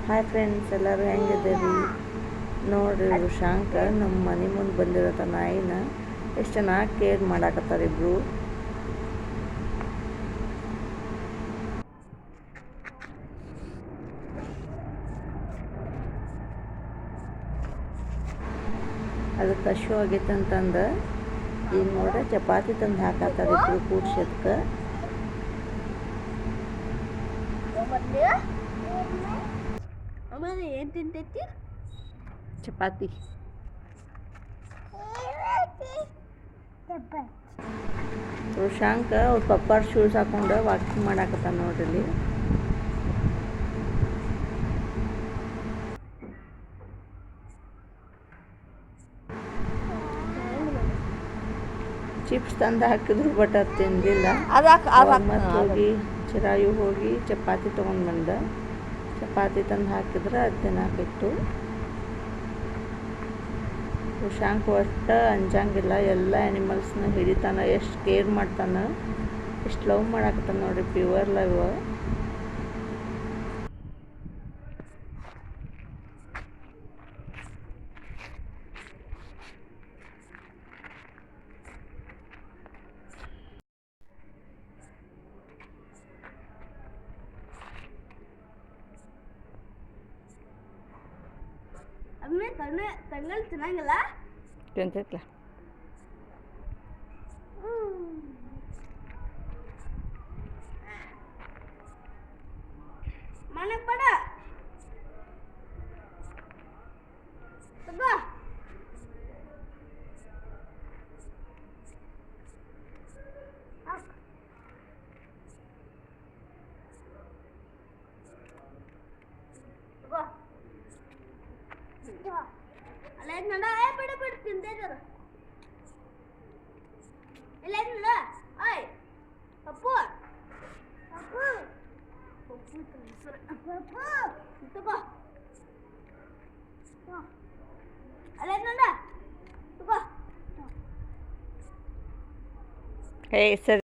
Hi friends, ಎಲ್ಲರೂ ಹೆಂಗಿದ್ದೀರಿ? ನೋಡ್ರಿ, ವೃಷಾಂಕ ನಮ್ಮ ಮನೆ ಮುಂದೆ ಬಂದಿರತ್ತ ನಾಯಿನ ಎಷ್ಟು ಚೆನ್ನಾಗಿ ಕೇರ್ ಮಾಡಾಕತ್ತಾರೆ ಇಬ್ರು. ಅದಕ್ಕೆ ಹಶು ಆಗೈತೆ ಅಂತಂದು ಈಗ ನೋಡ್ರಿ ಚಪಾತಿ ತಂದು ಹಾಕತ್ತಾರೆ ಇಬ್ರು ಕೂಡ್ಸಿ. ಅದಕ್ಕೆ ಏನು ತಿಂತೈತಿ? ಚಪಾತಿ. ವೃಷಾಂಕ ಅವ್ರ ಪಪ್ಪಾರ ಶೂಸ್ ಹಾಕೊಂಡು ವಾಕಿಂಗ್ ಮಾಡಾಕತ್ತಾನ ನೋಡ್ರಿ. ಚಿಪ್ಸ್ ತಂದು ಹಾಕಿದ್ರು ಬಟ್ ಅದು ತಿಂದಿಲ್ಲ. ಮತ್ತು ಹೋಗಿ ಚಿರಾಯು ಹೋಗಿ ಚಪಾತಿ ತೊಗೊಂಡು ಬಂದ. ಚಪಾತಿ ತಂದು ಹಾಕಿದ್ರೆ ಅದು ತಿನ್ನಾಕಿತ್ತು. ವೃಷಾಂಕ್ ಒಟ್ಟು ಅಂಜಂಗಿಲ್ಲ, ಎಲ್ಲ ಆ್ಯನಿಮಲ್ಸ್ನ ಹಿಡಿತಾನೆ, ಎಷ್ಟು ಕೇರ್ ಮಾಡ್ತಾನೆ, ಎಷ್ಟು ಲವ್ ಮಾಡಾಕತ್ತಾನ ನೋಡ್ರಿ, ಪ್ಯೂರ್ ಲವ್. ಅಮ್ಮೆ ಕಣ್ಣಲ್ಲಿ ಚೆನ್ನಾಗಿಲ್ಲ ತಿಂತೈತ್ಲ. ಮನೆಗೆ ಬಡ ತಗೋ. ಅಲ್ಲ ನಡ ಬಿಡು ಬಿಡು ತಿಂತೈತದ. ಇಲ್ಲ ಇಲ್ಲ ಓಯ್ ಪಪ್ಪು ಪಪ್ಪು ಪಪ್ಪು ಪಪ್ಪು ತಗೋ. ಅಲ್ಲ ನಡ ತಗೋ. ಹೇ ಸರಿ.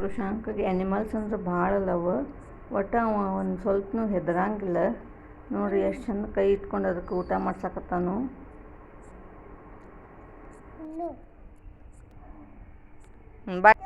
ವೃಷಾಂಕಗೆ ಆ್ಯನಿಮಲ್ಸ್ ಅಂದ್ರೆ ಭಾಳ ಲವ್. ಒಟ್ಟು ಅವ ಒಂದು ಸ್ವಲ್ಪನೂ ಹೆದರಂಗಿಲ್ಲ ನೋಡ್ರಿ, ಎಷ್ಟು ಚಂದ ಕೈ ಇಟ್ಕೊಂಡು ಅದಕ್ಕೆ ಊಟ ಮಾಡ್ಸಕತ್ತಾನು. ಬಾಯ್.